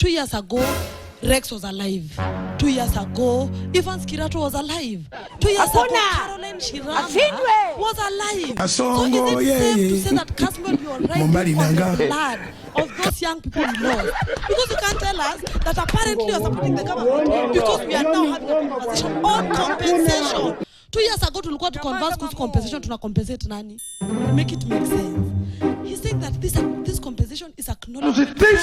2 years ago, Rex was alive. 2 years ago, Ivan Skirato was alive. 2 years ago, Caroline Shirama was alive. So is it safe to say that Kasmuel, you are right on the blood of those young people we lost? Because you can't tell us that apparently you are supporting the government because we are now having a conversation on compensation. 2 years ago, tulikuwa to converse kuhusu compensation, tuna compensate nani? Make it make sense. He's saying that this compensation is acknowledged. But again,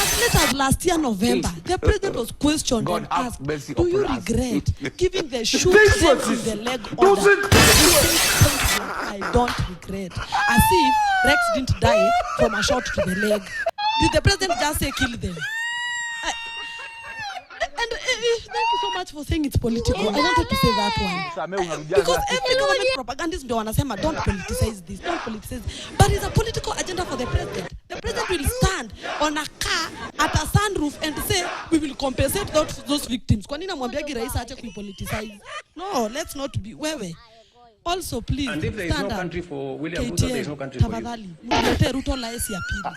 as late as last year November, the president was questioned and asked, do you regret giving the shoot in the leg order? I don't regret. As if Rex didn't die from a shot to the leg. Did the president just say kill them? And thank you so much for saying it's political. I wanted to say that one. Because every government propagandist don't wanna don't politicize this, don't politicize. But it's a political agenda for the president. The president will stand on a car at a sunroof and say, we will compensate those victims. Kwa nini namwambiagi rais aache kuipoliticize? No, let's not be wewe. Also, please, and if there is no country for William Ruto, there is no country for you. Ruto lies ya pili.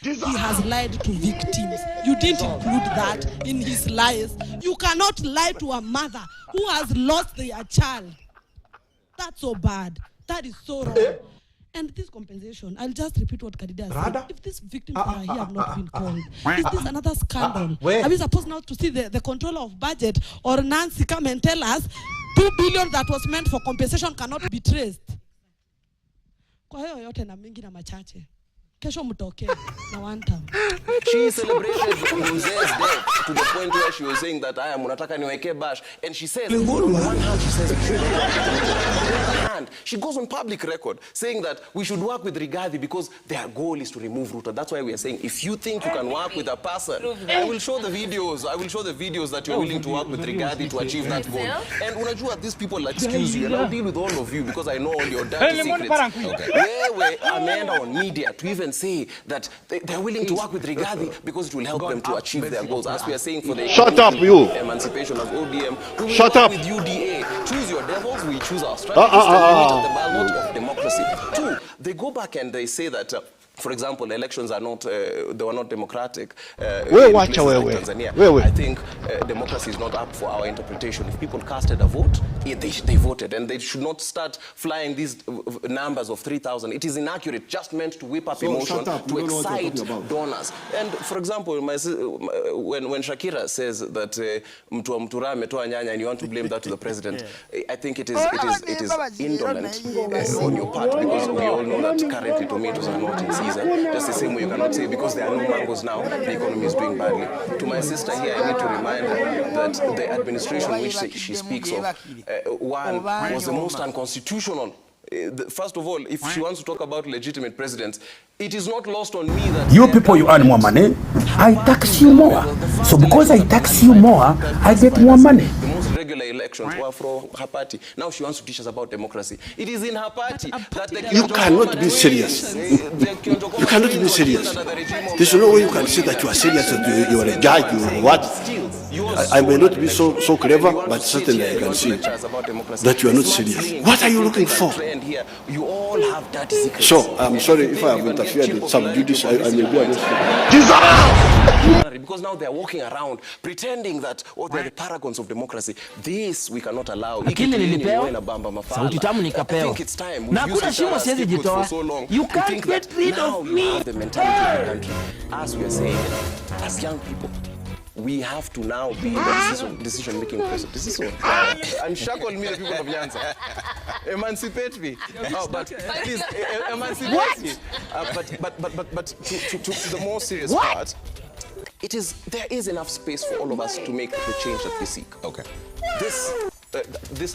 He has lied to victims. You didn't include that in his lies. You cannot lie to a mother who has lost their child. That's so bad. That is so wrong. And this compensation, I'll just repeat what Kadida said. If these victims are here have not been called, is this another scandal? Are we supposed now to see the controller of budget or Nancy come and tell us 2 billion that was meant for compensation cannot be traced? Kwa hiyo yote na mingi na machache. Kesho mtoke na one time. She celebrated Muzee's death to the point where she was saying that I am munataka niweke bash, and she says on one hand she says and she goes on public record saying that we should work with Rigathi because their goal is to remove Ruto. That's why we are saying if you think you can work with a person, I will show the videos. I will show the videos that you're willing to work with Rigathi to achieve that goal. And unajua these people excuse you, and I'll deal with all of you because I know all your dirty secrets. Wewe ameenda on media to even say that they're willing to work with Rigathi because it will help them to achieve their goals. As we are saying for the emancipation of ODM, we will work with UDA. Choose your devils, we choose our strategies to limit the ballot of democracy. 2, they go back and they say that for example, elections are not, they were not democratic. Tanzania. I think democracy is not up for our interpretation. If people casted a vote, they voted, and they should not start flying these numbers of 3,000. It is inaccurate, just meant to whip up emotion, to excite donors. And for example, when Shakira says that mtu wa mtura ametoa nyanya and you want to blame that to the president, I think it is indolent on your part, because we all know that currently tomatoes are not in season. Just the same way you cannot say because there are no mangoes now, the economy is doing badly. To my sister here, I need to remind her that the administration which she speaks of, one was the most unconstitutional. First of all, if she wants to talk about legitimate presidents, it is not lost on me that you people, you earn more money, I tax you more. So because I tax you more, I get more money. The most regular elections were from her party. Now she wants to teach us about democracy. It is in her party that you cannot be serious. You cannot be serious. There's no way you can say that you are serious, that you are a judge, you are what? I may not be so clever, but certainly I can see that you are not serious. What are you looking for? You all have dirty secrets. So, I'm sorry if I have interfered with some duties, I may be arrested. Because now they are walking around pretending that they're the paragons of democracy. This we cannot allow. I think it's time. We've used it for so long. You can't get rid of me. Have the mentality of the country. As we are saying, as young people, we have to now be the decision-making person. This is what and shackle me, the people of Nyanza. Emancipate me. Oh, but please, emancipate me. But to the more serious part, there is enough space for all of us to make the change that we seek. Okay. This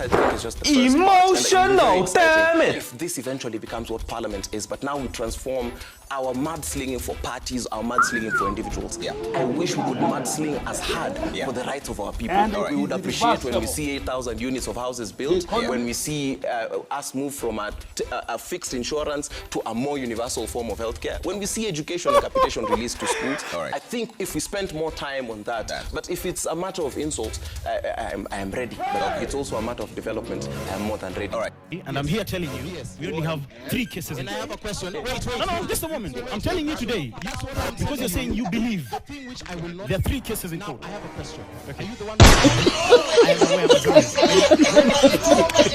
I think is just the first emotional, damn it. If this eventually becomes what Parliament is, but now we transform our mudslinging for parties, our mudslinging for individuals. Yeah. I wish we would mudsling as hard for the rights of our people. We would appreciate when we see 8,000 units of houses built, when we see us move from a fixed insurance to a more universal form of healthcare, when we see education and capitation released to schools. I think if we spend more time on that, but if it's a matter of insult, I am ready. But it's also a matter of development, I am more than ready. All right. And I'm here telling you, we only have 3 cases. And I have a question. Wait. No, just a moment. I'm telling you today, because you're saying you believe. There are 3 cases in court. I have a question. Okay. Are you the one I am aware of it.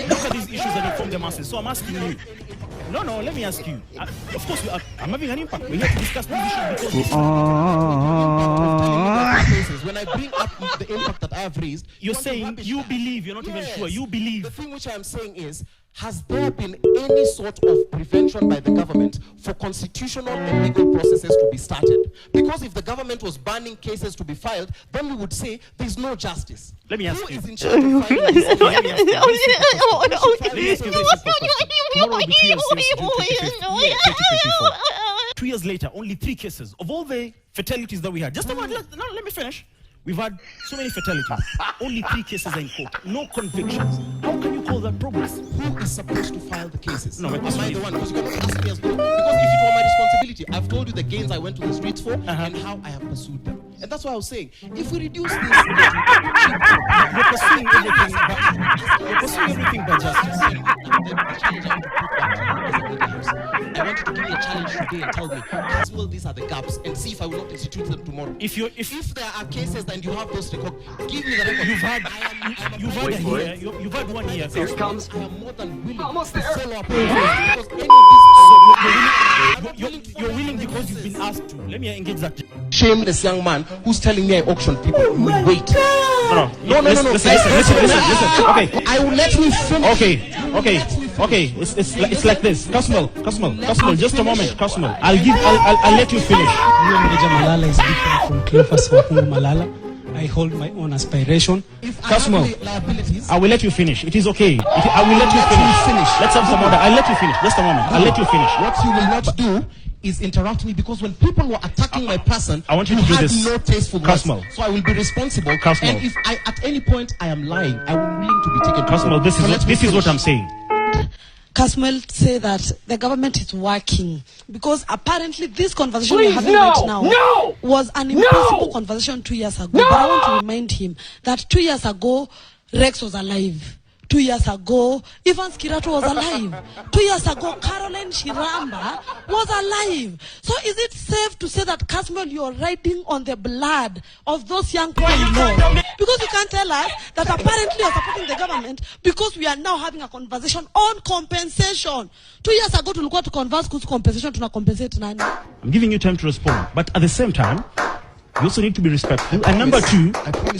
Look at these issues that inform the masses. So I'm asking you. No, let me ask you. Of course, I'm having an impact. We have to discuss these issues because when I bring up the impact that I have raised, you're saying you believe, you're not even sure. You believe. The thing which I'm saying is, has there been any sort of prevention by the government for constitutional and legal processes to be started? Because if the government was banning cases to be filed, then we would say there's no justice. Let me ask you. Who is in charge of filing this? Let me ask you. Tomorrow will be 2 years since June 2024. 2 years later, only 3 cases of all the fatalities that we had. Just a moment, let me finish. We've had so many fatalities. Only 3 cases are in court. No convictions. How can you call that progress? Who is supposed to file the cases? No, am I the one? Because you cannot ask me as well. Because if it were my responsibility, I've told you the gains I went to the streets for and how I have pursued them. And that's why I was saying, if we reduce this, you're pursuing everything, but justice. I want you to give me a challenge today and tell me, Kasmuel, these are the gaps, and see if I will not institute them tomorrow. If there are cases and you have those records, give me the record. You've had 1 year. Here comes. I am more than willing to follow up because any of these. You're willing because you've been asked to. Let me engage that. Shameless young man who's telling me I auction people. Wait. No. Listen. Okay. I will let me finish. Okay. It's like this. Kasmuel. Just a moment. Kasmuel. I'll let you finish. Major Malala is different from Cleophas Wahungu Malala. I hold my own aspiration. Kasmuel, I will let you finish. It is okay. I will let you finish. Let's have some order. I'll let you finish. Just a moment. I'll let you finish. What you will not do is interrupt me, because when people were attacking my person, I want you to do this. No tasteful words. So I will be responsible. Kasmuel. And if at any point I am lying, I am willing to be taken. Kasmuel, this is what I'm saying. Kasmuel say that the government is working because apparently this conversation we're having right now was an impossible conversation 2 years ago. But I want to remind him that 2 years ago, Rex was alive. 2 years ago, Evans Kirato was alive. 2 years ago, Caroline Shiramba was alive. So is it safe to say that, Kasmuel, you're riding on the blood of those young people you know? Because you can't tell us that apparently you're supporting the government because we are now having a conversation on compensation. 2 years ago, tulikuwa to converse kuhusu compensation, tuna compensate nani? I'm giving you time to respond, but at the same time, you also need to be respectful. And number 2,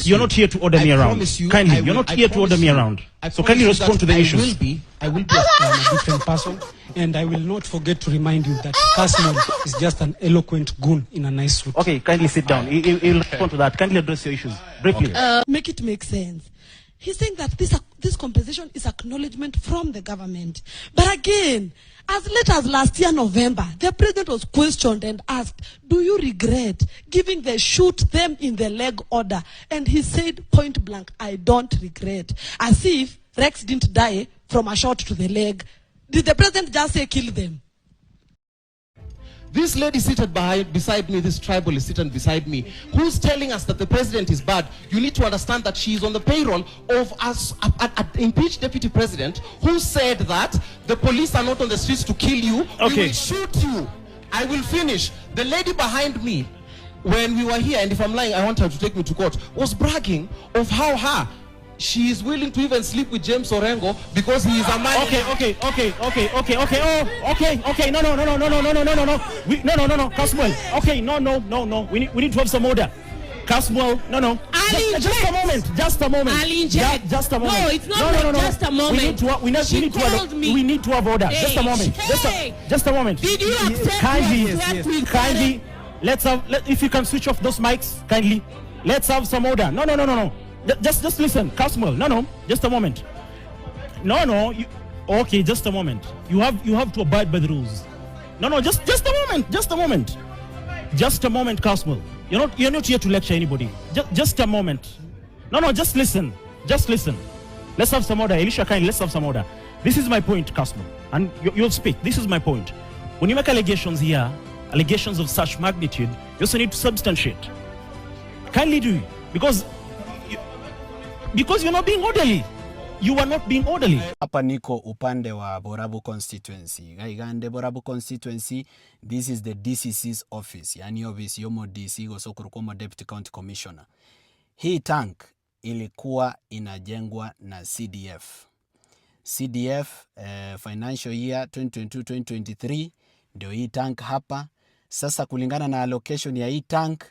you're not here to order me around. Kindly, you're not here to order me around. So kindly respond to the issues. I will be a different person, and I will not forget to remind you that Kasmuel is just an eloquent goon in a nice suit. Okay, kindly sit down. He'll respond to that. Kindly address your issues briefly. Make it make sense. He's saying that this compensation is acknowledgement from the government. But again, as late as last year, November, the president was questioned and asked, do you regret giving the shoot them in the leg order? And he said point blank, I don't regret. As if Rex didn't die from a shot to the leg. Did the president just say kill them? This lady seated beside me, this tribal is sitting beside me, who's telling us that the president is bad. You need to understand that she is on the payroll of us, an impeached deputy president, who said that the police are not on the streets to kill you. Okay. We will shoot you. I will finish. The lady behind me, when we were here, and if I'm lying, I want her to take me to court, was bragging of how she is willing to even sleep with James Orengo because he is a man. Okay. No. Kasmuel. Okay, no. We need to have some order. Kasmuel, no. Just a moment. Just a moment. No, it's not just a moment. We need to have order. Just a moment. Just a moment. Did you accept kindly? If you can switch off those mics, kindly. Let's have some order. No. Just listen, Kasmuel. No. Just a moment. No. Okay, just a moment. You have to abide by the rules. No. Just a moment. Just a moment, Kasmuel. You're not here to lecture anybody. Just a moment. No. Just listen. Let's have some order. Elisha, kindly, let's have some order. This is my point, Kasmuel, and you'll speak. This is my point. When you make allegations here, allegations of such magnitude, you also need to substantiate. Kindly do, because you're not being orderly. you are not being orderly. Hapa niko upande wa Borabu constituency. Gaigande Borabu constituency, this is the DCC's office. Yani office yomo DC gosokurukomo deputy county commissioner. Hii tank ilikuwa inajengwa na CDF. CDF financial year 2022-2023 ndio hii tank hapa. Sasa kulingana na allocation ya hii tank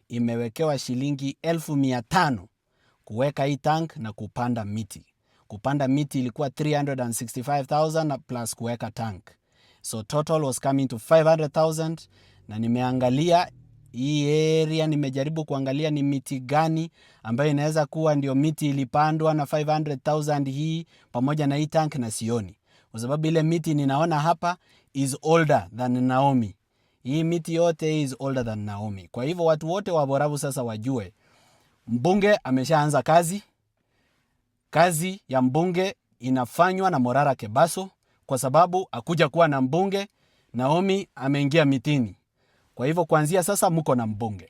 imewekewa shilingi 1,500 kuweka hii tank na kupanda miti. Kupanda miti ilikuwa 365,000 plus kuweka tank. So total was coming to 500,000 na nimeangalia hii area, nimejaribu kuangalia ni miti gani ambayo inaweza kuwa ndio miti ilipandwa na 500,000 hii pamoja na hii tank na sioni. Kwa sababu ile miti ninaona hapa is older than Naomi. Hii miti yote is older than Naomi. Kwa hivyo watu wote wa Borabu sasa wajue mbunge ameshaanza kazi. Kazi ya mbunge inafanywa na Morara Kebaso kwa sababu akuja kuwa na mbunge, Naomi ameingia mitini. Kwa hivyo kuanzia sasa mko na mbunge.